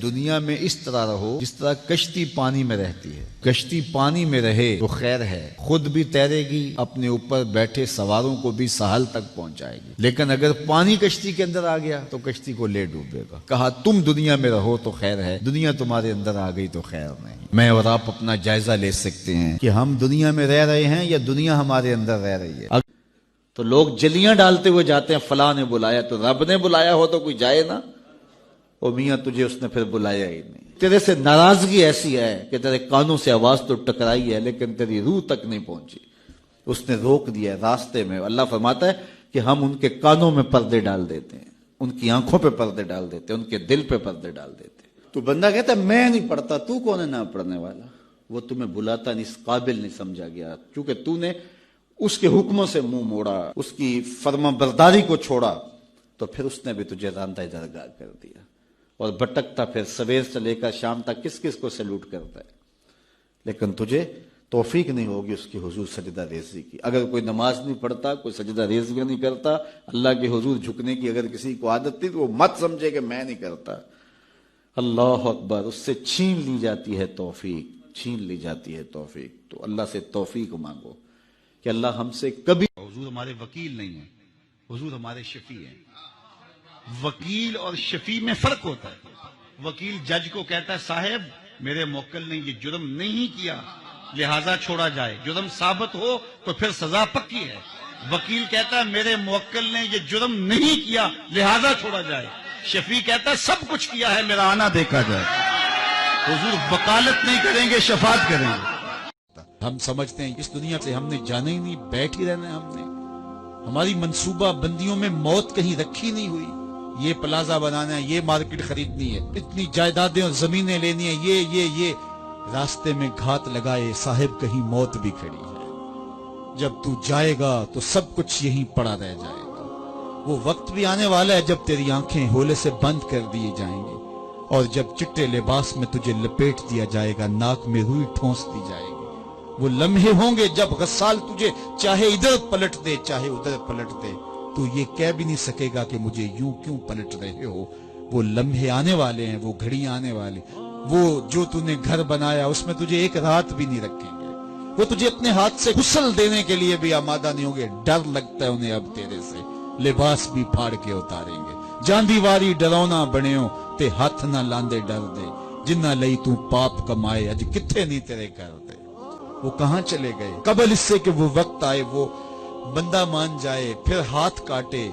دنیا میں اس طرح رہو جس طرح کشتی پانی میں رہتی ہے. کشتی پانی میں رہے تو خیر ہے، خود بھی تیرے گی، اپنے اوپر بیٹھے سواروں کو بھی ساحل تک پہنچائے گی. لیکن اگر پانی کشتی کے اندر آ گیا تو کشتی کو لے ڈوبے گا. کہا تم دنیا میں رہو تو خیر ہے، دنیا تمہارے اندر آ گئی تو خیر نہیں. میں اور آپ اپنا جائزہ لے سکتے ہیں کہ ہم دنیا میں رہ رہے ہیں یا دنیا ہمارے اندر رہ رہی ہے. تو لوگ جلیاں ڈالتے ہوئے جاتے ہیں، فلاں نے بلایا، تو رب نے بلایا ہو تو کوئی جائے نا. او میاں تجھے اس نے پھر بلایا ہی نہیں. تیرے سے ناراضگی ایسی ہے کہ تیرے کانوں سے آواز تو ٹکرائی ہے لیکن تیری روح تک نہیں پہنچی. اس نے روک دیا راستے میں. اللہ فرماتا ہے کہ ہم ان کے کانوں میں پردے ڈال دیتے ہیں، ان کی آنکھوں پہ پردے ڈال دیتے ہیں، ان کے دل پہ پردے ڈال دیتے ہیں. تو بندہ کہتا ہے میں نہیں پڑھتا، تو کون ہے نہ پڑھنے والا؟ وہ تمہیں بلاتا نہیں، اس قابل نہیں سمجھا گیا. چونکہ تو نے اس کے حکموں سے منہ موڑا، اس کی فرما برداری کو چھوڑا، تو پھر اس نے بھی تجھے راندہ درگاہ کر دیا. اور بھٹکتا پھر سویر سے لے کر شام تک کس کس کو سیلوٹ کرتا ہے. لیکن تجھے توفیق نہیں ہوگی اس کی حضور سجدہ ریزی کی. اگر کوئی نماز نہیں پڑھتا، کوئی سجدہ ریزی نہیں کرتا، اللہ کے حضور جھکنے کی اگر کسی کو عادت تھی تو وہ مت سمجھے کہ میں نہیں کرتا. اللہ اکبر، اس سے چھین لی جاتی ہے توفیق، چھین لی جاتی ہے توفیق. تو اللہ سے توفیق مانگو کہ اللہ ہم سے کبھی. حضور ہمارے وکیل نہیں ہیں، حضور ہمارے شفیع ہیں. وکیل اور شفیع میں فرق ہوتا ہے. وکیل جج کو کہتا ہے صاحب میرے موکل نے یہ جرم نہیں کیا لہذا چھوڑا جائے، جرم ثابت ہو تو پھر سزا پکی ہے. وکیل کہتا ہے میرے موکل نے یہ جرم نہیں کیا لہذا چھوڑا جائے. شفیع کہتا ہے سب کچھ کیا ہے، میرا آنا دیکھا جائے. حضور وکالت نہیں کریں گے، شفاعت کریں گے. ہم سمجھتے ہیں اس دنیا سے ہم نے جانا ہی نہیں، بیٹھ ہی رہنا ہے. ہم نے ہماری منصوبہ بندیوں میں موت کہیں رکھی نہیں ہوئی. یہ پلازا بنانا ہے، یہ مارکیٹ خریدنی ہے، اتنی جائیدادیں اور زمینیں لینی ہیں، یہ راستے میں گھات لگائے صاحب کہیں موت بھی کھڑی ہے. جب تو جائے گا تو سب کچھ یہیں پڑا رہ جائے گا. وہ وقت بھی آنے والا ہے جب تیری آنکھیں ہولے سے بند کر دیے جائیں گی اور جب چٹے لباس میں تجھے لپیٹ دیا جائے گا، ناک میں روئی ٹھونس دی جائے گی. وہ لمحے ہوں گے جب غسال تجھے چاہے ادھر پلٹ دے چاہے ادھر پلٹ دے، تو یہ کہہ بھی نہیں سکے گا کہ مجھے یوں کیوں پلٹ رہے ہو. وہ لمحے آنے والے ہیں، وہ گھڑیاں آنے والے. وہ جو تو نے گھر بنایا اس میں تجھے ایک رات بھی نہیں رکھیں گے. وہ تجھے اپنے ہاتھ سے غسل دینے کے لیے بھی آمادہ نہیں ہوں گے. ڈر لگتا ہے انہیں اب تیرے سے، لباس بھی پھاڑ کے اتاریں گے. جاندی واری ڈرونا بنیو تے ہاتھ نہ لاندے ڈر دے، جنہ لئی تو پاپ کمائے اج کتھے نہیں تیرے کر دے. وہ کہاں چلے گئے؟ قبل اس سے کہ وہ وقت آئے وہ بندہ مان جائے پھر ہاتھ کاٹے.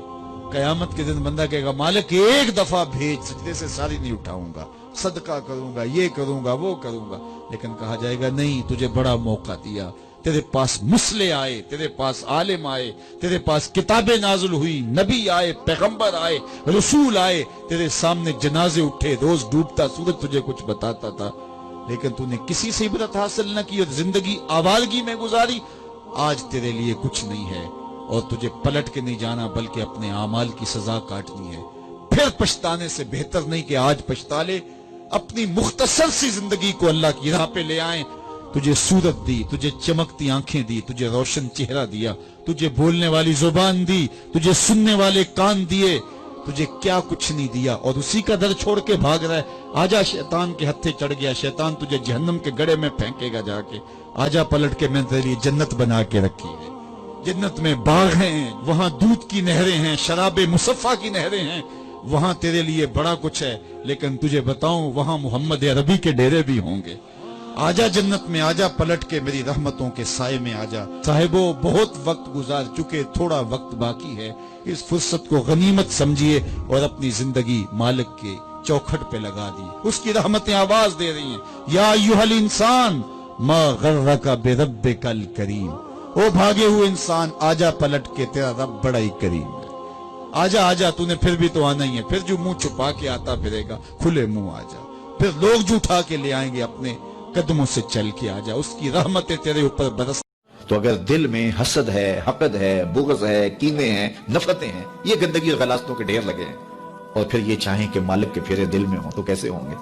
قیامت کے دن بندہ کہے گا مالک ایک دفعہ بھیج، سجدے سے ساری نہیں اٹھاؤں گا، صدقہ کروں گا، یہ کروں گا، وہ کروں گا. لیکن کہا جائے گا نہیں، تجھے بڑا موقع دیا. تیرے پاس مسلح آئے، تیرے پاس عالم آئے، تیرے پاس کتابیں نازل ہوئی، نبی آئے، پیغمبر آئے، رسول آئے، تیرے سامنے جنازے اٹھے، روز ڈوبتا سورج تجھے کچھ بتاتا تھا، لیکن تو نے کسی سے عبرت حاصل نہ کی اور زندگی آوارگی میں گزاری. آج تیرے لیے کچھ نہیں ہے اور تجھے پلٹ کے نہیں جانا بلکہ اپنے اعمال کی سزا کاٹنی ہے. پھر پچھتانے سے بہتر نہیں کہ آج پچھتا لے. اپنی مختصر سی زندگی کو اللہ کی راہ پہ لے آئیں. تجھے صورت دی، تجھے چمکتی آنکھیں دی، تجھے روشن چہرہ دیا، تجھے بولنے والی زبان دی، تجھے سننے والے کان دیے، تجھے کیا کچھ نہیں دیا اور اسی کا در چھوڑ کے بھاگ رہا ہے. آجا شیطان کے ہتھے چڑھ گیا، شیطان تجھے جہنم کے گڑھے میں پھینکے گا جا کے. آجا پلٹ کے میں تیرے لیے جنت بنا کے رکھی ہے. جنت میں باغ ہیں، وہاں دودھ کی نہریں ہیں، شراب مصفہ کی نہریں ہیں، وہاں تیرے لیے بڑا کچھ ہے. لیکن تجھے بتاؤں وہاں محمد عربی کے ڈیرے بھی ہوں گے. آجا جنت میں، آجا پلٹ کے میری رحمتوں کے سائے میں آجا. صاحبو بہت وقت گزار چکے، تھوڑا وقت باقی ہے. اس فرصت کو غنیمت سمجھیے اور اپنی زندگی مالک کے چوکھٹ پہ لگا دی. اس کی رحمتیں آواز دے رہی ہیں، یا ایھا الانسان ما غرک بربک الکریم. او بھاگے ہوئے انسان، آجا پلٹ کے، تیرا رب بڑا ہی کریم ہے. آجا آجا، تو نے پھر بھی تو آنا ہی ہے. پھر جو منہ چھپا کے آتا پھرے گا، کھلے منہ آجا. پھر لوگ جو اٹھا کے لے آئیں گے، اپنے قدموں سے چل کے آجا. اس کی رحمتیں تیرے اوپر برس. تو اگر دل میں حسد ہے، حقد ہے، بغض ہے، کینے ہیں، نفرتیں ہیں، یہ گندگی اور غلاظتوں کے ڈھیر لگے ہیں، اور پھر یہ چاہیں کہ مالک کے پھیرے دل میں ہوں، تو کیسے ہوں گے؟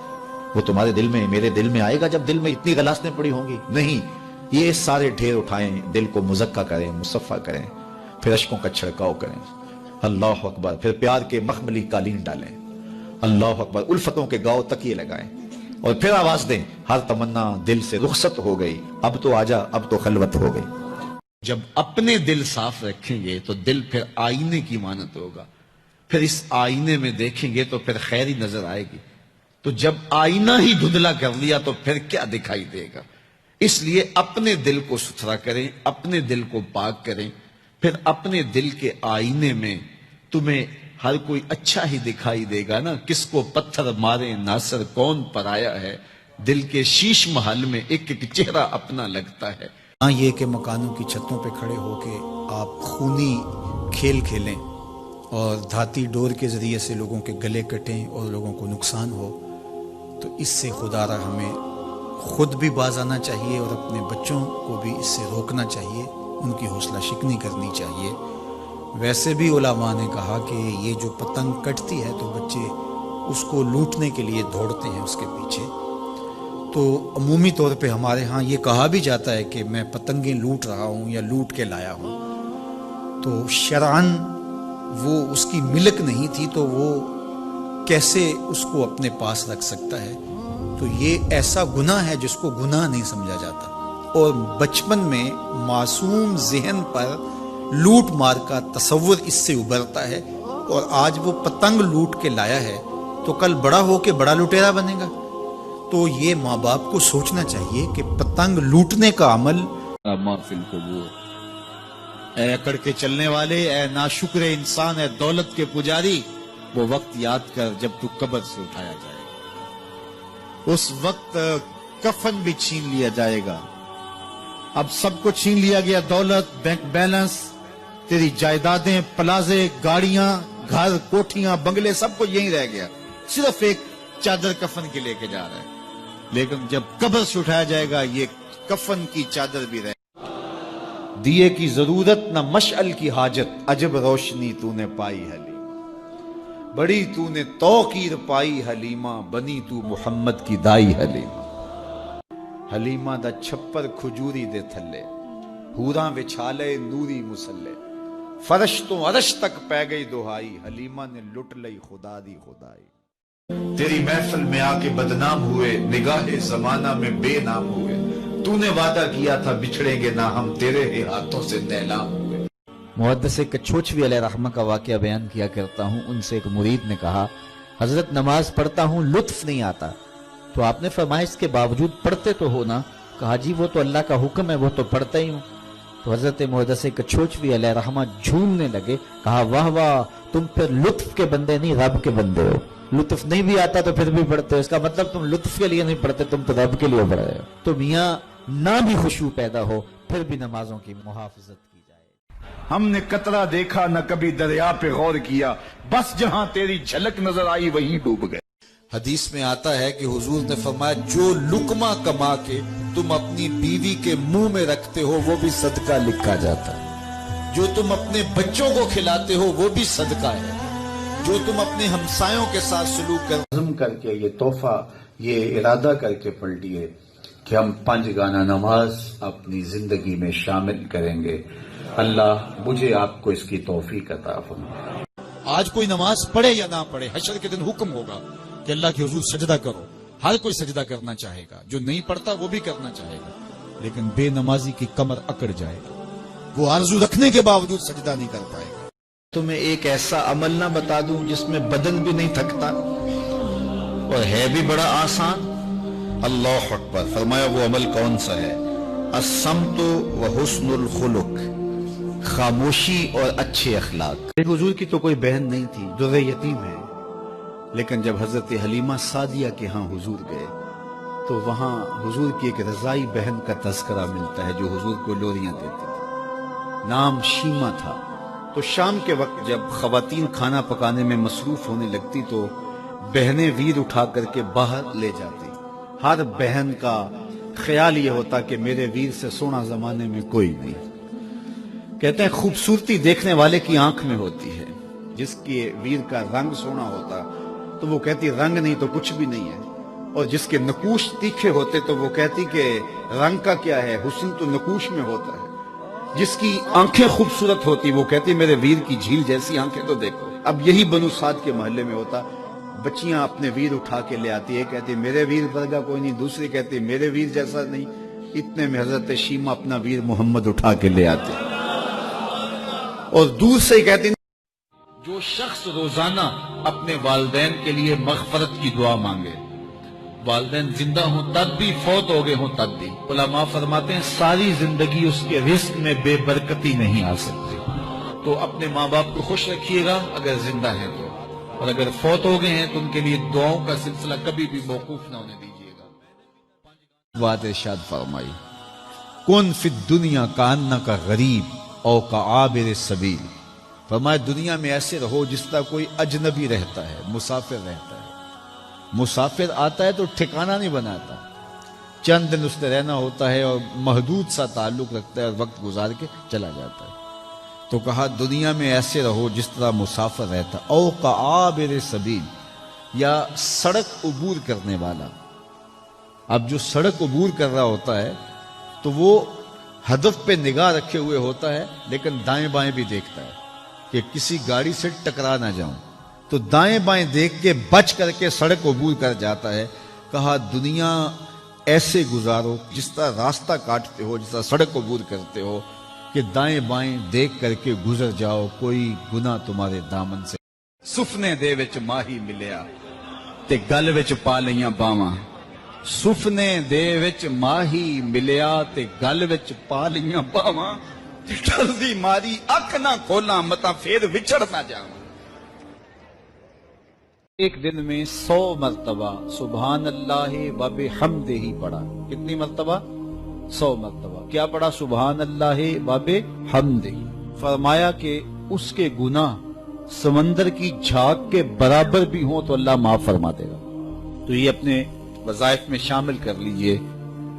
وہ تمہارے دل میں، میرے دل میں آئے گا جب دل میں اتنی غلاظتیں پڑی ہوں گی؟ نہیں. یہ سارے ڈھیر اٹھائیں، دل کو مزکہ کریں، مصفہ کریں، پھر اشکوں کا چھڑکاؤ کریں. اللہ اکبر. پھر پیار کے مخملی قالین ڈالیں اللہ اکبر. الفتوں کے گاؤ تکیے لگائیں اور پھر آواز دیں, ہر تمنا دل سے رخصت ہو گئی, اب تو آجا, اب تو خلوت ہو گئی. جب اپنے دل صاف رکھیں گے تو دل پھر آئینے کی مانت ہوگا, پھر اس آئینے میں دیکھیں گے تو پھر خیر ہی نظر آئے گی. تو جب آئینہ ہی دھندلا کر لیا تو پھر کیا دکھائی دے گا؟ اس لیے اپنے دل کو ستھرا کریں, اپنے دل کو پاک کریں, پھر اپنے دل کے آئینے میں تمہیں ہر کوئی اچھا ہی دکھائی دے گا نا. کس کو پتھر مارے ناصر کون پرایا ہے, دل کے شیش محل میں ایک ایک چہرہ اپنا لگتا ہے. ہاں یہ کہ مکانوں کی چھتوں پہ کھڑے ہو کے آپ خونی کھیل کھیلیں اور دھاتی ڈور کے ذریعے سے لوگوں کے گلے کٹیں اور لوگوں کو نقصان ہو, تو اس سے خدا را ہمیں خود بھی باز آنا چاہیے اور اپنے بچوں کو بھی اس سے روکنا چاہیے, ان کی حوصلہ شکنی کرنی چاہیے. ویسے بھی علماء نے کہا کہ یہ جو پتنگ کٹتی ہے تو بچے اس کو لوٹنے کے لیے دوڑتے ہیں اس کے پیچھے. تو عمومی طور پہ ہمارے ہاں یہ کہا بھی جاتا ہے کہ میں پتنگیں لوٹ رہا ہوں یا لوٹ کے لایا ہوں. تو شرعاً وہ اس کی ملک نہیں تھی تو وہ کیسے اس کو اپنے پاس رکھ سکتا ہے؟ تو یہ ایسا گناہ ہے جس کو گناہ نہیں سمجھا جاتا. اور بچپن میں معصوم ذہن پر لوٹ مار کا تصور اس سے ابھرتا ہے, اور آج وہ پتنگ لوٹ کے لایا ہے تو کل بڑا ہو کے بڑا لٹیرا بنے گا. تو یہ ماں باپ کو سوچنا چاہیے کہ پتنگ لوٹنے کا عمل اے اکڑ کے چلنے والے, اے ناشکر انسان, اے دولت کے پجاری, وہ وقت یاد کر جب تو قبر سے اٹھایا جائے گا. اس وقت کفن بھی چھین لیا جائے گا. اب سب کو چھین لیا گیا, دولت, بینک بیلنس, تیری جائیدادیں, پلازے, گاڑیاں, گھر, کوٹھیاں, بنگلے, سب کو یہی رہ گیا. صرف ایک چادر کفن کے لے کے جا رہا ہے. لیکن جب قبر سے اٹھایا جائے گا یہ کفن کی چادر بھی رہے. دیے کی ضرورت نہ مشعل کی حاجت, عجب روشنی تو نے پائی حلیم, بڑی تو نے توقیر پائی حلیمہ, بنی تو محمد کی دائی حلیمہ. حلیمہ دا چھپر کھجوری دے تھلے, حوراں وچھالے نوری مسلے, فرش تو عرش تک پہ گئی دہائی, حلیمہ نے لٹ لئی خدا دی خدائی. تیری محفل میں آ کے بدنام ہوئے, نگاہ زمانہ میں بے نام ہوئے, تو نے وعدہ کیا تھا بچھڑیں گے نہ ہم, تیرے ہی ہاتھوں سے نیلام ہوئے. محدث کچھوچوی علیہ رحمہ کا واقعہ بیان کیا کرتا ہوں. ان سے ایک مرید نے کہا, حضرت نماز پڑھتا ہوں لطف نہیں آتا. تو آپ نے فرمایا اس کے باوجود پڑھتے تو ہو نا؟ کہا جی وہ تو اللہ کا حکم ہے, وہ تو پڑھتا ہی ہوں. تو حضرت محدث کچھوچوی علیہ رحمہ جھولنے لگے, کہا واہ واہ, تم پھر لطف کے بندے نہیں رب کے بندے ہو. لطف نہیں بھی آتا تو پھر بھی پڑھتے ہو, اس کا مطلب تم لطف کے لیے نہیں پڑھتے, تم تو رب کے لیے پڑھ رہے ہو. تو میاں نہ بھی خشوع پیدا ہو پھر بھی نمازوں کی محافظت کی جائے. ہم نے قطرہ دیکھا نہ کبھی دریا پہ غور کیا, بس جہاں تیری جھلک نظر آئی وہیں ڈوب گئے. حدیث میں آتا ہے کہ حضور نے فرمایا, جو لقمہ کما کے تم اپنی بیوی کے منہ میں رکھتے ہو وہ بھی صدقہ لکھا جاتا ہے, جو تم اپنے بچوں کو کھلاتے ہو وہ بھی صدقہ ہے, جو تم اپنے ہمسایوں کے ساتھ سلوک کر کے یہ تحفہ, یہ ارادہ کر کے پڑھ لیے کہ ہم 5 گانا نماز اپنی زندگی میں شامل کریں گے. اللہ مجھے آپ کو اس کی توفیق عطا فرمائے. آج کوئی نماز پڑھے یا نہ پڑھے, حشر کے دن حکم ہوگا کہ اللہ کے حضور سجدہ کرو. ہر کوئی سجدہ کرنا چاہے گا, جو نہیں پڑھتا وہ بھی کرنا چاہے گا, لیکن بے نمازی کی کمر اکڑ جائے گا, وہ آرزو رکھنے کے باوجود سجدہ نہیں کر پائے گا. تمہیں ایک ایسا عمل نہ بتا دوں جس میں بدن بھی نہیں تھکتا اور ہے بھی بڑا آسان؟ اللہ اکبر. فرمایا وہ عمل کون سا ہے؟ الصمت و حسن الخلق, خاموشی اور اچھے اخلاق. حضور کی تو کوئی بہن نہیں تھی, جو یتیم ہے, لیکن جب حضرت حلیمہ سعدیہ کے ہاں حضور گئے تو وہاں حضور کی ایک رضائی بہن کا تذکرہ ملتا ہے جو حضور کو لوریاں دیتی تھی. نام شیمہ تھا. تو شام کے وقت جب خواتین کھانا پکانے میں مصروف ہونے لگتی تو بہنیں ویر اٹھا کر کے باہر لے جاتی. ہر بہن کا خیال یہ ہوتا کہ میرے ویر سے سونا زمانے میں کوئی نہیں. کہتے ہیں خوبصورتی دیکھنے والے کی آنکھ میں ہوتی ہے, جس کی ویر کا رنگ سونا ہوتا تو وہ کہتی رنگ نہیں تو کچھ بھی نہیں ہے, اور جس کے نقوش تیکھے ہوتے تو وہ کہتی کہ رنگ کا کیا ہے, حسن تو نقوش میں ہوتا ہے. جس کی آنکھیں خوبصورت ہوتی وہ کہتی میرے ویر کی جھیل جیسی آنکھیں تو دیکھو. اب یہی بنو سعد کے محلے میں ہوتا, بچیاں اپنے ویر اٹھا کے لے آتی ہے، کہتی میرے ویر برگا کوئی نہیں، دوسری کہتی میرے ویر جیسا نہیں، اتنے میں حضرت شیمہ اپنا ویر محمد اٹھا کے لے آتے اور دور سے کہتی جو شخص روزانہ اپنے والدین کے لیے مغفرت کی دعا مانگے، والدین زندہ ہوں تب بھی، فوت ہو گئے ہوں تب بھی، علماء فرماتے ہیں ساری زندگی اس کے رزق میں بے برکتی نہیں آ سکتی۔ تو اپنے ماں باپ کو خوش رکھیے گا اگر زندہ ہیں تو، اور اگر فوت ہو گئے ہیں تو ان کے لیے دعاؤں کا سلسلہ کبھی بھی موقوف نہ ہونے دیجیے گا۔ بات ارشاد فرمائی کن فی الدنیا کانک غریب او کعابر السبیل، فرمایا دنیا میں ایسے رہو جس طرح کوئی اجنبی رہتا ہے، مسافر رہتا ہے۔ مسافر آتا ہے تو ٹھکانہ نہیں بناتا، چند دن اس نے رہنا ہوتا ہے اور محدود سا تعلق رکھتا ہے اور وقت گزار کے چلا جاتا ہے۔ تو کہا دنیا میں ایسے رہو جس طرح مسافر رہتا، او کعابر سبیل، یا سڑک عبور کرنے والا۔ اب جو سڑک عبور کر رہا ہوتا ہے تو وہ ہدف پہ نگاہ رکھے ہوئے ہوتا ہے، لیکن دائیں بائیں بھی دیکھتا ہے کہ کسی گاڑی سے ٹکرا نہ جاؤں، تو دائیں بائیں دیکھ کے بچ کر کے سڑک عبور کر جاتا ہے۔ کہا دنیا ایسے گزارو جس طرح راستہ کاٹتے ہو، جس طرح سڑک عبور کرتے ہو کہ دائیں بائیں دیکھ کر کے گزر جاؤ، کوئی گناہ تمہارے دامن سے۔ سفنے دے وچ ماہی ملیا تے گل وچ پا لیاں باواں، سفنے دے وچ ماہی ملیا تے گل وچ پا لیاں باواں، ڈردی ماری اکھ نہ کھولاں متا پھر وچھڑ نہ جاواں۔ ایک دن میں 100 مرتبہ سبحان اللہ و بحمدہ ہی پڑھا۔ کتنی مرتبہ؟ 100 مرتبہ۔ کیا پڑھا؟ سبحان اللہ و بحمدہ۔ فرمایا کہ اس کے گناہ سمندر کی جھاگ کے برابر بھی ہوں تو اللہ معاف فرما دے گا۔ تو یہ اپنے وظائف میں شامل کر لیجئے،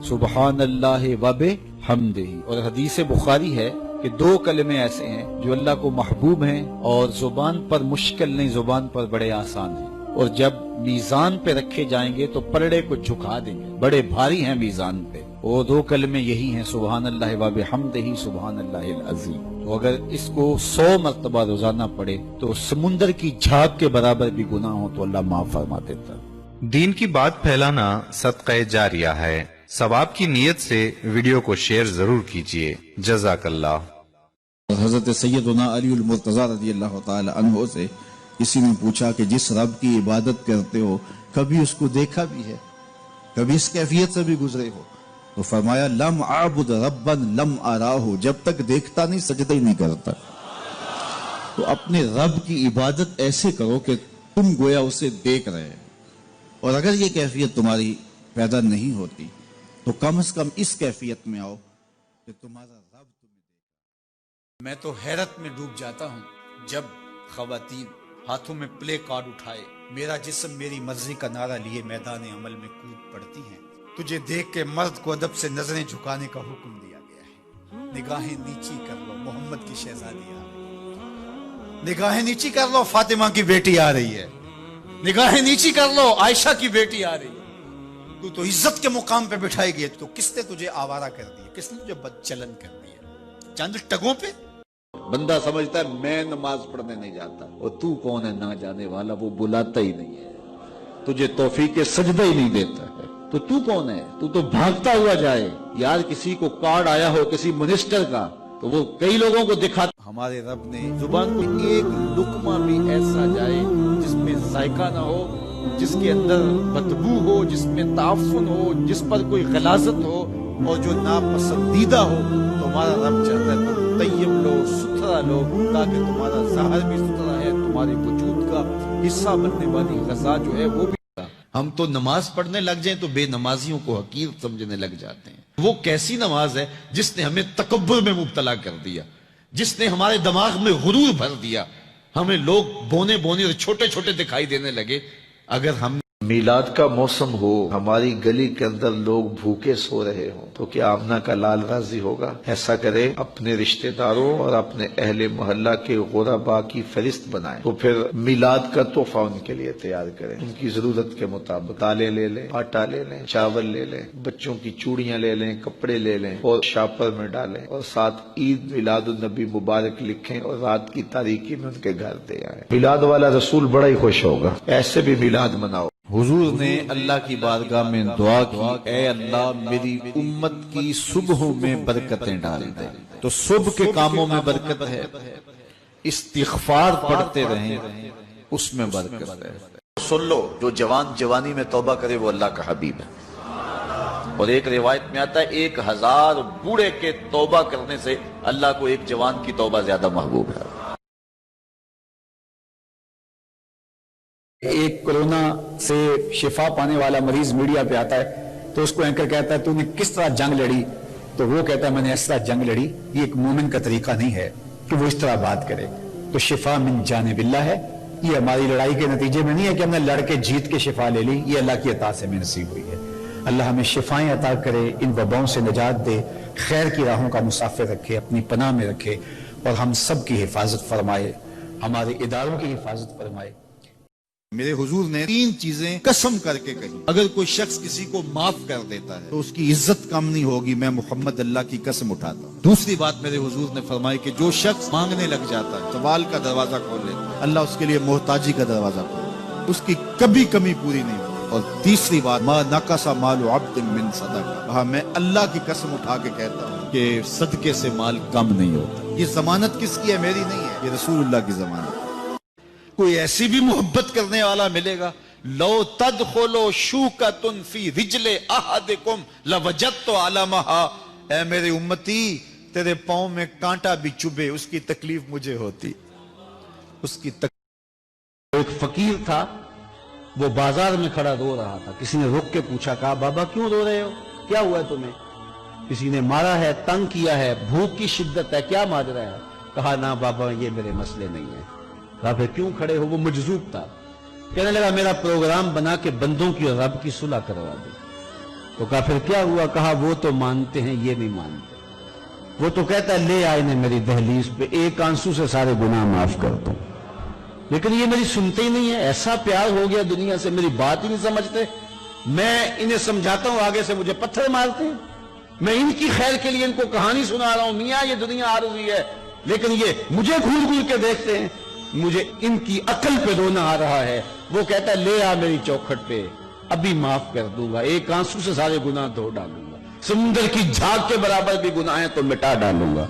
سبحان اللہ و بحمدہ۔ اور حدیث بخاری ہے کہ 2 کلمے ایسے ہیں جو اللہ کو محبوب ہیں اور زبان پر مشکل نہیں، زبان پر بڑے آسان ہیں، اور جب میزان پہ رکھے جائیں گے تو پلڑے کو جھکا دیں گے، بڑے بھاری ہیں میزان پہ۔ وہ 2 کلمے یہی ہیں، سبحان اللہ و بحمدہ، سبحان اللہ العظیم۔ تو اگر اس کو 100 مرتبہ روزانہ پڑھے تو سمندر کی جھاگ کے برابر بھی گناہ ہو تو اللہ معاف فرما دیتا ہے۔ دین کی بات پھیلانا صدقہ جاریہ ہے، ثواب کی نیت سے ویڈیو کو شیئر ضرور کیجیے۔ جزاک اللہ۔ حضرت سیدنا علی المرتضی رضی اللہ تعالی عنہ سے کسی نے پوچھا کہ جس رب کی عبادت کرتے ہو کبھی اس کو دیکھا بھی ہے، کبھی اس کیفیت سے بھی گزرے ہو؟ تو فرمایا لم اعبد ربا لم اراہ، جب تک دیکھتا نہیں سجدہ ہی نہیں کرتا۔ تو اپنے رب کی عبادت ایسے کرو کہ تم گویا اسے دیکھ رہے ہیں، اور اگر یہ کیفیت تمہاری پیدا نہیں ہوتی تو کم از کم اس کیفیت میں آؤ کہ تمہارا رب تمہیں دیکھ۔ میں تو حیرت میں ڈوب جاتا ہوں جب خواتین ہاتھوں میں پلے کارڈ اٹھائے میرا جسم میری مرضی کا نعرہ لیے میدان عمل میں کود پڑتی ہیں۔ تجھے دیکھ کے مرد کو ادب سے نظریں جھکانے کا حکم دیا گیا ہے۔ نگاہیں نیچی کر لو، محمد کی شہزادی آ رہی ہے۔ نگاہیں نیچی کر لو، فاطمہ کی بیٹی آ رہی ہے۔ نگاہیں نیچی کر لو، عائشہ کی بیٹی آ رہی ہے۔ تو عزت کے مقام پہ بٹھائی گئی، تو کس نے تجھے آوارہ کر دیا؟ کس نے تجھے بدچلن کر دیا؟ چند ٹگوں پہ؟ بندہ سمجھتا ہے میں نماز پڑھنے نہیں جاتا، اور تو کون ہے نہ جانے والا، وہ بلاتا ہی نہیں ہے، تجھے توفیق سجدہ ہی نہیں دیتا ہے، تو کون ہے؟ تو بھاگتا ہوا جائے۔ یار کسی کو کارڈ آیا ہو کسی منسٹر کا تو وہ کئی لوگوں کو دکھاتا۔ ہمارے رب نے زبان کو ایک لقمہ بھی ایسا جائے جس میں ذائقہ نہ ہو، جس کے اندر بدبو ہو، جس میں تعفن ہو، جس پر کوئی غلاظت ہو اور جو ناپسندیدہ ہو، تو ہمارا رب چاہتا ہے تم طیب لو، ستھرا لو، تاکہ تمہارا ظاہر بھی ستھرا ہے، تمہارے وجود کا حصہ بننے والی غذا جو ہے وہ بھی۔ ہم تو نماز پڑھنے لگ جائیں تو بے نمازیوں کو حقیر سمجھنے لگ جاتے ہیں۔ وہ کیسی نماز ہے جس نے ہمیں تکبر میں مبتلا کر دیا، جس نے ہمارے دماغ میں غرور بھر دیا، ہمیں لوگ بونے بونے اور چھوٹے چھوٹے دکھائی دینے لگے۔ اگر ہم میلاد کا موسم ہو، ہماری گلی کے اندر لوگ بھوکے سو رہے ہوں، تو کیا آمنہ کا لال راضی ہوگا؟ ایسا کرے اپنے رشتہ داروں اور اپنے اہل محلہ کے غرباء کی فہرست بنائیں، تو پھر میلاد کا تحفہ ان کے لیے تیار کریں، ان کی ضرورت کے مطابق دالیں لے لیں، آٹا لے لیں، چاول لے لیں، بچوں کی چوڑیاں لے لیں، کپڑے لے لیں اور شاپر میں ڈالیں، اور ساتھ عید میلاد النبی مبارک لکھیں اور رات کی تاریکی میں ان کے گھر دے آئیں۔ میلاد والا رسول بڑا ہی خوش ہوگا، ایسے بھی میلاد مناؤ۔ حضور نے اللہ کی بارگاہ میں دعا کی، اے اللہ میری امت کی صبحوں میں برکتیں ڈال دے۔ تو صبح کے کاموں میں برکت ہے، استغفار پڑھتے رہیں اس میں برکت ہے۔ سن لو، جو جوان جوانی میں توبہ کرے وہ اللہ کا حبیب ہے، اور ایک روایت میں آتا ہے 1000 بوڑھے کے توبہ کرنے سے اللہ کو ایک جوان کی توبہ زیادہ محبوب ہے۔ ایک کورونا سے شفا پانے والا مریض میڈیا پہ آتا ہے تو اس کو اینکر کہتا ہے تو نے کس طرح جنگ لڑی؟ تو وہ کہتا ہے میں نے اس طرح جنگ لڑی۔ یہ ایک مومن کا طریقہ نہیں ہے کہ وہ اس طرح بات کرے۔ تو شفا من جانب اللہ ہے، یہ ہماری لڑائی کے نتیجے میں نہیں ہے کہ ہم نے لڑ کے جیت کے شفا لے لی، یہ اللہ کی عطا سے ہمیں نصیب ہوئی ہے۔ اللہ ہمیں شفائیں عطا کرے، ان وباؤں سے نجات دے، خیر کی راہوں کا مسافر رکھے، اپنی پناہ میں رکھے، اور ہم سب کی حفاظت فرمائے، ہمارے اداروں کی حفاظت فرمائے۔ میرے حضور نے 3 چیزیں قسم کر کے کہی، اگر کوئی شخص کسی کو معاف کر دیتا ہے تو اس کی عزت کم نہیں ہوگی، میں محمد اللہ کی قسم اٹھاتا ہوں۔ دوسری بات میرے حضور نے فرمائی کہ جو شخص مانگنے لگ جاتا ہے، سوال کا دروازہ کھول لیتا ہے، اللہ اس کے لیے محتاجی کا دروازہ کھولتا ہے، اس کی کبھی کمی پوری نہیں ہوتی۔ اور تیسری بات، ما نقص مال عبد من صدقہ، کہا میں اللہ کی قسم اٹھا کے کہتا ہوں کہ صدقے سے مال کم نہیں ہوتا۔ یہ ضمانت کس کی ہے؟ میری نہیں ہے، یہ رسول اللہ کی ضمانت۔ کوئی ایسی بھی محبت کرنے والا ملے گا، لو تدخلوا شوکۃ فی رجل احدکم لوجدت علمھا، اے میرے امتی تیرے پاؤں میں کانٹا بھی چبھے اس کی تکلیف مجھے ہوتی، اس کی تکلیف۔ ایک فقیر تھا، وہ بازار میں کھڑا رو رہا تھا، کسی نے رک کے پوچھا، کہا بابا کیوں رو رہے ہو، کیا ہوا ہے تمہیں؟ کسی نے مارا ہے، تنگ کیا ہے، بھوک کی شدت ہے، کیا ماجرا ہے؟ کہا نہ بابا یہ میرے مسئلے نہیں ہیں۔ کہا پھر کیوں کھڑے ہو؟ وہ مجذوب تھا، کہنے لگا میرا پروگرام بنا کے بندوں کی اور رب کی صلح کروا دو۔ تو کہا پھر کیا ہوا؟ کہا وہ تو مانتے ہیں، یہ نہیں مانتے، وہ تو کہتا ہے لے آئے نے میری دہلیز پہ، ایک آنسو سے سارے گناہ معاف کر دوں، لیکن یہ میری سنتے ہی نہیں ہے، ایسا پیار ہو گیا دنیا سے، میری بات ہی نہیں سمجھتے، میں انہیں سمجھاتا ہوں آگے سے مجھے پتھر مارتے ہیں، میں ان کی خیر کے لیے ان کو کہانی سنا رہا ہوں، میاں یہ دنیا عارضی ہے، لیکن یہ مجھے گھور گھور کے دیکھتے ہیں، مجھے ان کی عقل پہ رونا آ رہا ہے۔ وہ کہتا ہے لے آ میری چوکھٹ پہ، ابھی معاف کر دوں گا، ایک آنسو سے سارے گناہ دھو ڈالوں گا، سمندر کی جھاگ کے برابر بھی گناہ ہیں تو مٹا ڈالوں گا،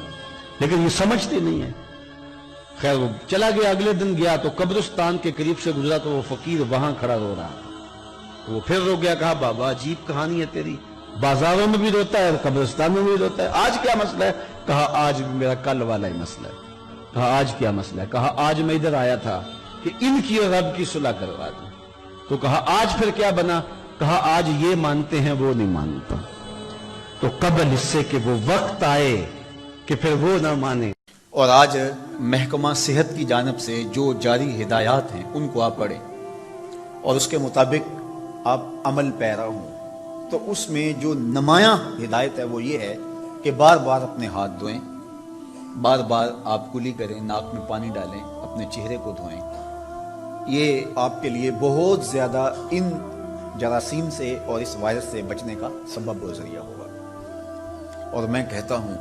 لیکن یہ سمجھتے نہیں ہیں۔ خیر وہ چلا گیا، اگلے دن گیا تو قبرستان کے قریب سے گزرا تو وہ فقیر وہاں کھڑا رو رہا، وہ پھر رو گیا، کہا بابا عجیب کہانی ہے تیری، بازاروں میں بھی روتا ہے اور قبرستان میں بھی روتا ہے، آج کیا مسئلہ ہے؟ کہا آج بھی میرا کل والا ہی مسئلہ ہے۔ کہا آج کیا مسئلہ ہے؟ کہا آج میں ادھر آیا تھا کہ ان کی اور رب کی صلح کروا دوں۔ تو کہا آج پھر کیا بنا؟ کہا آج یہ مانتے ہیں وہ نہیں مانتا، تو قبل اس سے کہ وہ وقت آئے کہ پھر وہ نہ مانے۔ اور آج محکمہ صحت کی جانب سے جو جاری ہدایات ہیں ان کو آپ پڑھیں اور اس کے مطابق آپ عمل پیرا ہوں، تو اس میں جو نمایاں ہدایت ہے وہ یہ ہے کہ بار بار اپنے ہاتھ دھوئیں، بار بار آپ کلی کریں، ناک میں پانی ڈالیں، اپنے چہرے کو دھوئیں۔ یہ آپ کے لیے بہت زیادہ ان جراثیم سے اور اس وائرس سے بچنے کا سبب و ذریعہ ہوگا۔ اور میں کہتا ہوں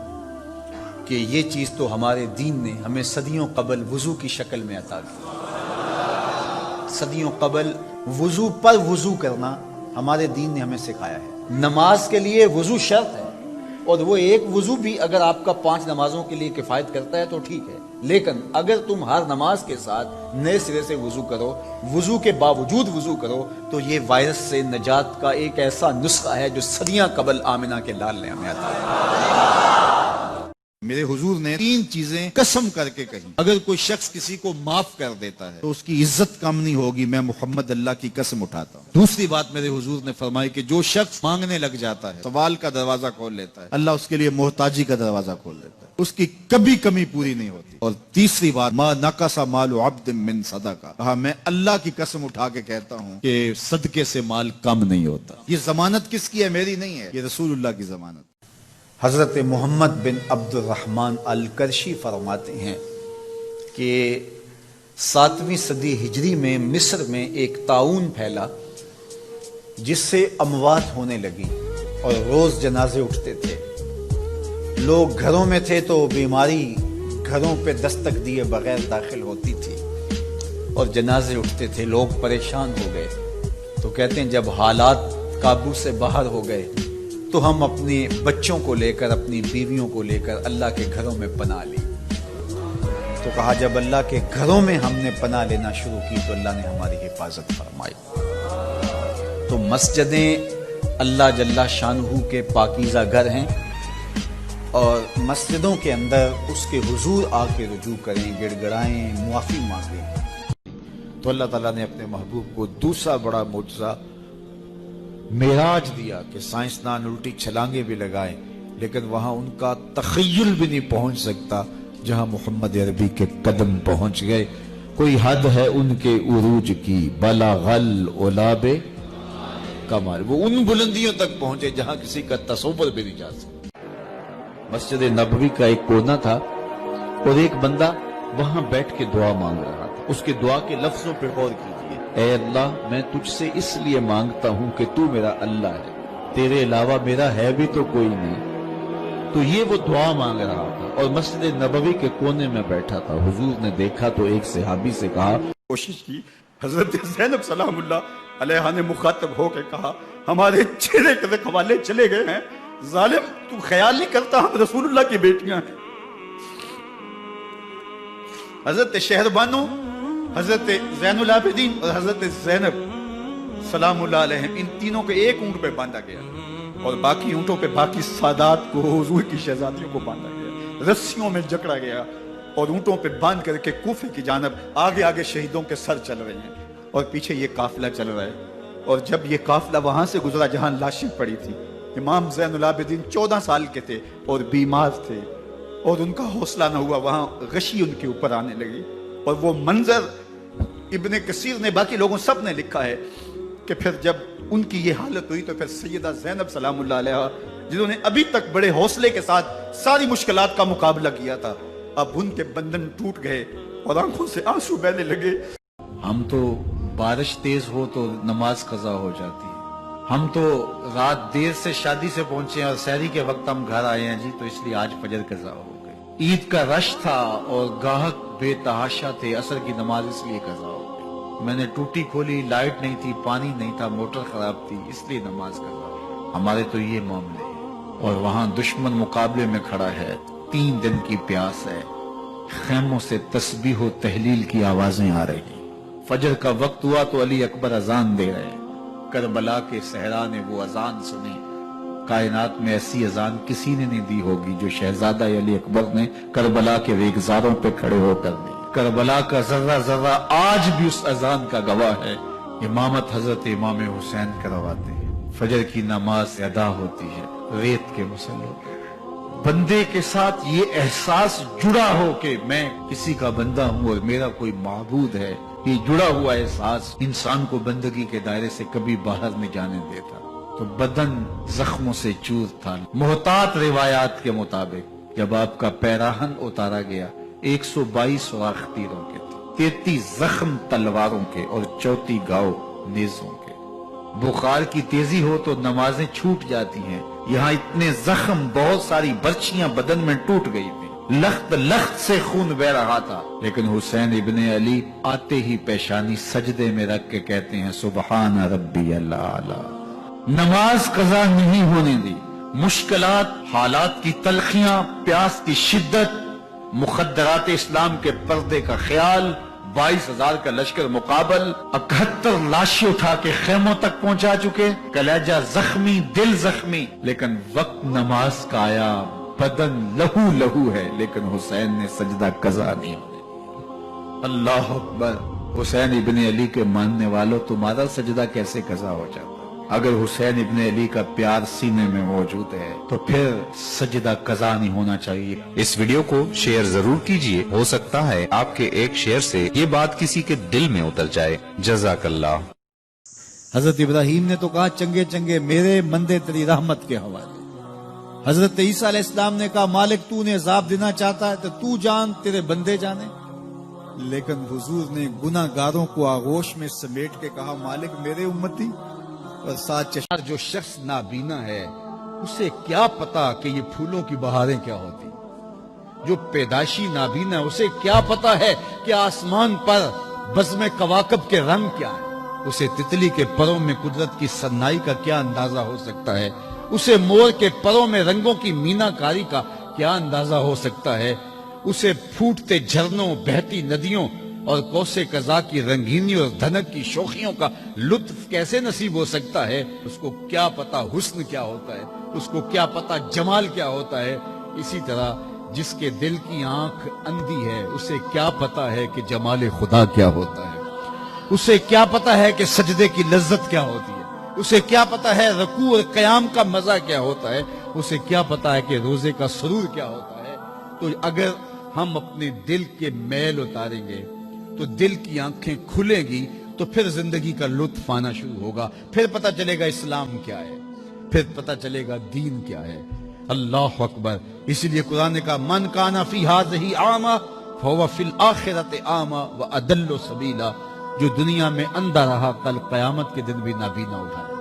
کہ یہ چیز تو ہمارے دین نے ہمیں صدیوں قبل وضو کی شکل میں عطا کی۔ صدیوں قبل وضو پر وضو کرنا ہمارے دین نے ہمیں سکھایا ہے۔ نماز کے لیے وضو شرط ہے، اور وہ ایک وضو بھی اگر آپ کا 5 نمازوں کے لیے کفایت کرتا ہے تو ٹھیک ہے، لیکن اگر تم ہر نماز کے ساتھ نئے سرے سے وضو کرو، وضو کے باوجود وضو کرو، تو یہ وائرس سے نجات کا ایک ایسا نسخہ ہے جو صدیاں قبل آمنہ کے لال نے ہمیں عطا کیا۔ میرے حضور نے 3 چیزیں قسم کر کے کہی، اگر کوئی شخص کسی کو معاف کر دیتا ہے تو اس کی عزت کم نہیں ہوگی، میں محمد اللہ کی قسم اٹھاتا ہوں۔ دوسری بات میرے حضور نے فرمائی کہ جو شخص مانگنے لگ جاتا ہے، سوال کا دروازہ کھول لیتا ہے، اللہ اس کے لیے محتاجی کا دروازہ کھول دیتا ہے، اس کی کبھی کمی پوری نہیں ہوتی۔ اور تیسری بات، ما نقص مال عبد من صدقہ، کہا میں اللہ کی قسم اٹھا کے کہتا ہوں کہ صدقے سے مال کم نہیں ہوتا۔ یہ ضمانت کس کی ہے؟ میری نہیں ہے، یہ رسول اللہ کی ضمانت۔ حضرت محمد بن عبد الرحمن القرشی فرماتے ہیں کہ 7ویں صدی ہجری میں مصر میں ایک طاعون پھیلا جس سے اموات ہونے لگی اور روز جنازے اٹھتے تھے۔ لوگ گھروں میں تھے تو بیماری گھروں پہ دستک دیے بغیر داخل ہوتی تھی اور جنازے اٹھتے تھے، لوگ پریشان ہو گئے۔ تو کہتے ہیں جب حالات قابو سے باہر ہو گئے تو ہم اپنے بچوں کو لے کر، اپنی بیویوں کو لے کر اللہ کے گھروں میں پناہ لی۔ تو کہا جب اللہ کے گھروں میں ہم نے پناہ لینا شروع کی تو اللہ نے ہماری حفاظت فرمائی۔ تو مسجدیں اللہ جل شانہ کے پاکیزہ گھر ہیں، اور مسجدوں کے اندر اس کے حضور آ کے رجوع کریں، گڑ گڑائیں، معافی مانگیں۔ تو اللہ تعالیٰ نے اپنے محبوب کو دوسرا بڑا معجزہ معراج دیا کہ سائنسدان الٹی چھلانگیں بھی لگائیں لیکن وہاں ان کا تخیل بھی نہیں پہنچ سکتا جہاں محمد عربی کے قدم پہنچ گئے۔ کوئی حد ہے ان کے عروج کی، بلغ العلا کمال، وہ ان بلندیوں تک پہنچے جہاں کسی کا تصور بھی نہیں جا سکتا۔ مسجد نبوی کا ایک کونا تھا اور ایک بندہ وہاں بیٹھ کے دعا مانگ رہا تھا۔ اس کے دعا کے لفظوں پہ غور کیجیے، اے اللہ میں تجھ سے اس لیے مانگتا ہوں کہ تو میرا اللہ ہے، تیرے علاوہ میرا ہے بھی تو کوئی نہیں۔ تو یہ وہ دعا مانگ رہا تھا اور مسجد نبوی کے کونے میں بیٹھا تھا۔ حضور نے دیکھا تو ایک صحابی سے کہا، کوشش کی، حضرت زینب سلام اللہ علیہ نے مخاطب ہو کے کہا ہمارے چہرے کے رکھوالے چلے گئے ہیں، ظالم تو خیال نہیں کرتا ہم رسول اللہ کی بیٹیاں ہیں۔ حضرت شہربانو، حضرت زین العابدین اور حضرت زینب سلام اللہ علیہ، ان تینوں کو ایک اونٹ پہ باندھا گیا اور باقی اونٹوں پہ باقی سادات کو، حضور کی شہزادیوں کو باندھا گیا، رسیوں میں جکڑا گیا اور اونٹوں پہ باندھ کر کے کوفے کی جانب آگے آگے شہیدوں کے سر چل رہے ہیں اور پیچھے یہ قافلہ چل رہا ہے۔ اور جب یہ قافلہ وہاں سے گزرا جہاں لاشیں پڑی تھی، امام زین العابدین 14 سال کے تھے اور بیمار تھے اور ان کا حوصلہ نہ ہوا، وہاں غشی ان کے اوپر آنے لگی۔ اور وہ منظر ابن کثیر نے، باقی لوگوں سب نے لکھا ہے کہ پھر جب ان کی یہ حالت ہوئی تو پھر سیدہ زینب سلام اللہ علیہ، جنہوں نے ابھی تک بڑے حوصلے کے ساتھ ساری مشکلات کا مقابلہ کیا تھا، اب ان کے بندن ٹوٹ گئے اور آنکھوں سے آنسو بہنے لگے۔ ہم تو بارش تیز ہو تو نماز قضا ہو جاتی ہے، ہم تو رات دیر سے شادی سے پہنچے اور سحری کے وقت ہم گھر آئے ہیں جی، تو اس لیے آج فجر قضا ہو گئی۔ عید کا رش تھا اور گاہک بے تحاشا تھے، عصر کی نماز اس لیے قضا ہو گئی۔ میں نے ٹوٹی کھولی، لائٹ نہیں تھی، پانی نہیں تھا، موٹر خراب تھی، اس لیے نماز قضا ہو۔ ہمارے تو یہ معاملے ہیں، اور وہاں دشمن مقابلے میں کھڑا ہے، 3 دن کی پیاس ہے، خیموں سے تسبیح و تحلیل کی آوازیں آ رہی ہیں۔ فجر کا وقت ہوا تو علی اکبر اذان دے رہے ہیں۔ کربلا کے صحرا نے وہ اذان سنی، کائنات میں ایسی اذان کسی نے نہیں دی ہوگی جو شہزادہ علی اکبر نے کربلا کے ریگزاروں پہ کھڑے ہو کر دی۔ کربلا کا ذرہ ذرہ آج بھی اس اذان کا گواہ ہے۔ امامت حضرت امام حسین کرواتے ہیں، فجر کی نماز ادا ہوتی ہے ریت کے مسلح پہ۔ بندے کے ساتھ یہ احساس جڑا ہو کہ میں کسی کا بندہ ہوں اور میرا کوئی معبود ہے، یہ جڑا ہوا احساس انسان کو بندگی کے دائرے سے کبھی باہر نہیں جانے دیتا۔ تو بدن زخموں سے چور تھا۔ محتاط روایات کے مطابق جب آپ کا پیراہن اتارا گیا 122 سوراخ تیروں کے تھے، 33 زخم تلواروں کے اور 34 گاؤ نیزوں کے۔ بخار کی تیزی ہو تو نمازیں چھوٹ جاتی ہیں، یہاں اتنے زخم، بہت ساری برچیاں بدن میں ٹوٹ گئی تھی، لخت لخت سے خون بہ رہا تھا، لیکن حسین ابن علی آتے ہی پیشانی سجدے میں رکھ کے کہتے ہیں سبحان ربی الاعلی۔ نماز قضا نہیں ہونے دی۔ مشکلات، حالات کی تلخیاں، پیاس کی شدت، مخدرات اسلام کے پردے کا خیال، 22,000 کا لشکر مقابل، 71 لاشیں اٹھا کے خیموں تک پہنچا چکے، کلیجہ زخمی، دل زخمی، لیکن وقت نماز کا آیا، بدن لہو لہو ہے لیکن حسین نے سجدہ قضا نہیں ہونے دیا۔ اللہ اکبر۔ حسین ابن علی کے ماننے والوں، تمہارا سجدہ کیسے قضا ہو جاتا؟ اگر حسین ابن علی کا پیار سینے میں موجود ہے تو پھر سجدہ قضا نہیں ہونا چاہیے۔ اس ویڈیو کو شیئر ضرور کیجئے، ہو سکتا ہے آپ کے ایک شیئر سے یہ بات کسی کے دل میں اتر جائے۔ جزاک اللہ۔ حضرت ابراہیم نے تو کہا چنگے چنگے میرے مندے تیری رحمت کے حوالے۔ حضرت عیسیٰ علیہ السلام نے کہا مالک تو نے عذاب دینا چاہتا ہے تو جان تیرے بندے جانے۔ لیکن حضور نے گناہ گاروں کو آغوش میں سمیٹ کے کہا مالک میرے امتی اور ساتھ چشم۔ جو شخص نابینا ہے اسے کیا پتا کہ یہ پھولوں کی بہاریں کیا ہوتی، جو پیدائشی نابینا ہے اسے کیا پتا ہے کہ آسمان پر بزم کواکب کے رنگ کیا ہے، اسے تتلی کے پروں میں قدرت کی سنائی کا کیا اندازہ ہو سکتا ہے، اسے مور کے پروں میں رنگوں کی مینا کاری کا کیا اندازہ ہو سکتا ہے، اسے پھوٹتے جھرنوں، بہتی ندیوں اور کوسے قضا کی رنگینی اور دھنک کی شوخیوں کا لطف کیسے نصیب ہو سکتا ہے۔ اس کو کیا پتا حسن کیا ہوتا ہے، اس کو کیا پتا جمال کیا ہوتا ہے۔ اسی طرح جس کے دل کی آنکھ اندھی ہے اسے کیا پتا ہے کہ جمال خدا کیا ہوتا ہے، اسے کیا پتا ہے کہ سجدے کی لذت کیا ہوتی ہے، اسے کیا پتا ہے رکوع اور قیام کا مزہ کیا ہوتا ہے، اسے کیا پتا ہے کہ روزے کا سرور کیا ہوتا ہے۔ تو اگر ہم اپنے دل کے میل اتاریں گے تو دل کی آنکھیں کھلیں گی تو پھر زندگی کا لطف آنا شروع ہوگا، پھر پتہ چلے گا اسلام کیا ہے، پھر پتہ چلے گا دین کیا ہے۔ اللہ اکبر۔ اسی لیے قرآن نے کہا من کان فی ھذہ اعمی فہو فی الآخرۃ اعمی واضل سبیلا، جو دنیا میں اندھا رہا کل قیامت کے دن بھی نابینا اٹھائے۔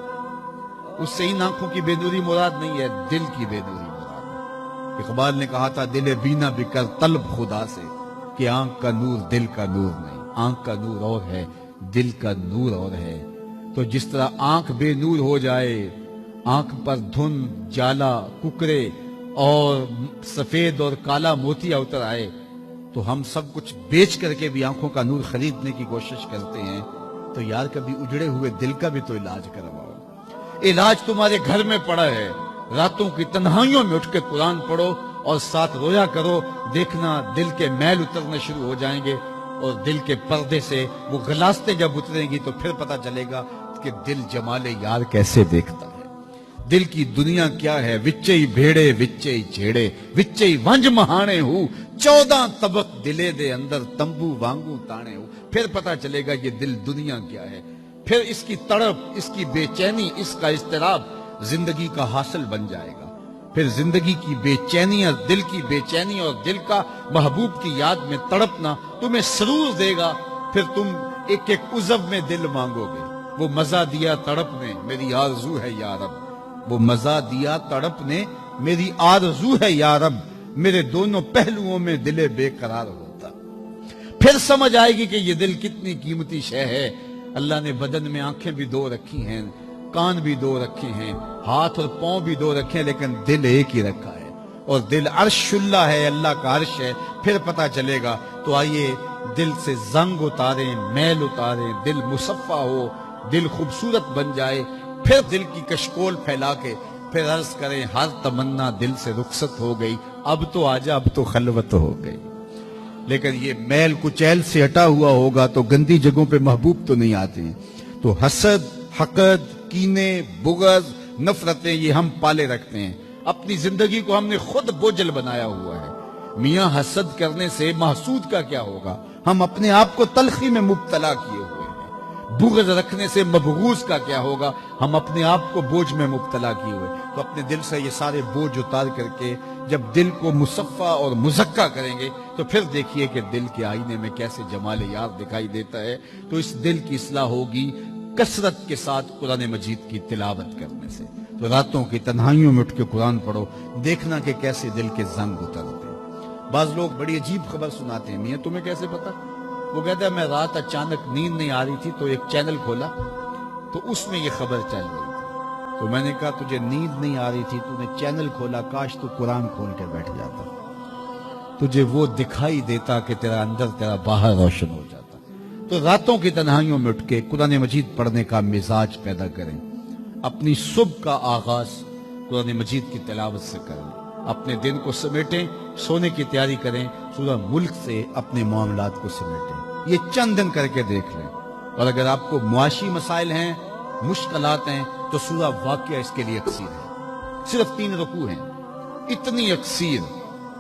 اس سے ان آنکھوں کی بے نوری مراد نہیں ہے، دل کی بے نوری مراد ہے۔ اقبال نے کہا تھا دل بینا بکر طلب خدا سے، کہ آنکھ کا نور دل کا نور نہیں، آنکھ کا نور اور ہے دل کا نور اور ہے۔ تو جس طرح آنکھ بے نور ہو جائے، آنکھ پر دھند، جالا، ککرے اور سفید اور کالا موتیا اتر آئے تو ہم سب کچھ بیچ کر کے بھی آنکھوں کا نور خریدنے کی کوشش کرتے ہیں، تو یار کبھی اجڑے ہوئے دل کا بھی تو علاج کرواؤ۔ علاج تمہارے گھر میں پڑا ہے، راتوں کی تنہائیوں میں اٹھ کے قرآن پڑھو اور ساتھ رویا کرو، دیکھنا دل کے میل اترنا شروع ہو جائیں گے، اور دل کے پردے سے وہ غلاستیں جب اتریں گی تو پھر پتہ چلے گا کہ دل جمال یار کیسے دیکھتا ہے، دل کی دنیا کیا ہے۔ وچے ہی بھیڑے وچے ہی چھیڑے وچے ہی ونج مہانے ہو، 14 طبق دلے دے اندر تمبو وانگو تانے ہو، پھر پتہ چلے گا یہ دل دنیا کیا ہے۔ پھر اس کی تڑپ، اس کی بے چینی، اس کا اضطراب زندگی کا حاصل بن جائے گا۔ پھر زندگی کی بے چینی اور دل کی بے چینی اور دل کا محبوب کی یاد میں تڑپنا تمہیں سرور دے گا۔ پھر تم ایک ایک عزب میں دل مانگو گے، وہ مزہ دیا تڑپ نے میری آرزو ہے یا رب، وہ مزہ دیا تڑپ نے میری آرزو ہے یا رب، میرے دونوں پہلوؤں میں دل بے قرار ہوتا۔ پھر سمجھ آئے گی کہ یہ دل کتنی قیمتی شے ہے۔ اللہ نے بدن میں آنکھیں بھی دو رکھی ہیں، کان بھی دو رکھے ہیں، ہاتھ اور پاؤں بھی دو رکھے ہیں، لیکن دل ایک ہی رکھا ہے، اور دل عرش اللہ ہے، اللہ کا عرش ہے۔ پھر پتہ چلے گا۔ تو آئیے دل سے زنگ اتاریں، میل اتاریں، دل مصفا ہو، دل خوبصورت بن جائے، پھر دل کی کشکول پھیلا کے پھر عرض کریں ہر تمنا دل سے رخصت ہو گئی، اب تو آجا، اب تو خلوت ہو گئی۔ لیکن یہ میل کچیل سے ہٹا ہوا ہوگا تو گندی جگہوں پہ محبوب تو نہیں آتے ہیں۔ تو حسد، حقد، کینے، بغض، نفرتیں یہ ہم پالے رکھتے ہیں، اپنی زندگی کو ہم نے خود بوجھل بنایا ہوا ہے۔ میاں حسد کرنے سے محسود کا کیا ہوگا؟ ہم اپنے آپ کو تلخی میں مبتلا کیے ہوئے ہیں۔ بغض رکھنے سے مبغوض کا کیا ہوگا؟ ہم اپنے آپ کو بوجھ میں مبتلا کیے ہوئے۔ تو اپنے دل سے یہ سارے بوجھ اتار کر کے جب دل کو مصفا اور مزکا کریں گے تو پھر دیکھیے کہ دل کے آئینے میں کیسے جمال یار دکھائی دیتا ہے۔ تو اس دل کی اصلاح ہوگی کثرت کے ساتھ قرآن مجید کی تلاوت کرنے سے۔ تو راتوں کی تنہائیوں میں اٹھ کے قرآن پڑھو، دیکھنا کہ کیسے دل کے زنگ اترتے ہیں۔ بعض لوگ بڑی عجیب خبر سناتے ہیں، میاں تمہیں کیسے پتا؟ وہ کہتا ہے میں رات اچانک نیند نہیں آ رہی تھی تو ایک چینل کھولا تو اس میں یہ خبر چل رہی تھی، تو میں نے کہا تجھے نیند نہیں آ رہی تھی، تو نے چینل کھولا، کاش تو قرآن کھول کے بیٹھ جاتا، تجھے وہ دکھائی دیتا کہ تیرا اندر تیرا باہر روشن ہو جاتا۔ تو راتوں کی تنہائیوں میں اٹھ کے قرآن مجید پڑھنے کا مزاج پیدا کریں، اپنی صبح کا آغاز قرآن مجید کی تلاوت سے کریں۔ اپنے دن کو سمیٹیں، سونے کی تیاری کریں، سورہ ملک سے اپنے معاملات کو سمیٹیں. یہ چند دن کر کے دیکھ لیں. اور اگر آپ کو معاشی مسائل ہیں، مشکلات ہیں، تو سورہ واقعہ اس کے لیے یکسیر ہے. صرف 3 رکوع ہیں، اتنی یکسیر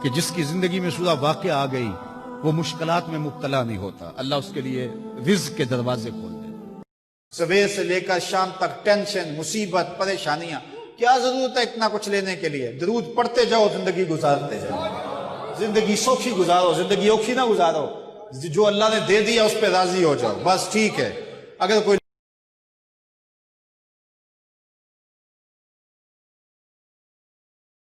کہ جس کی زندگی میں سورہ واقعہ آ گئی وہ مشکلات میں مبتلا نہیں ہوتا. اللہ اس کے لیے رزق کے دروازے کھول دے. صبح سے لے کر شام تک ٹینشن، مصیبت، پریشانیاں، کیا ضرورت ہے اتنا کچھ لینے کے لیے؟ درود پڑھتے جاؤ، زندگی گزارتے جاؤ. زندگی سوکھی گزارو، زندگی اوکھی نہ گزارو. جو اللہ نے دے دیا اس پہ راضی ہو جاؤ، بس ٹھیک ہے. اگر کوئی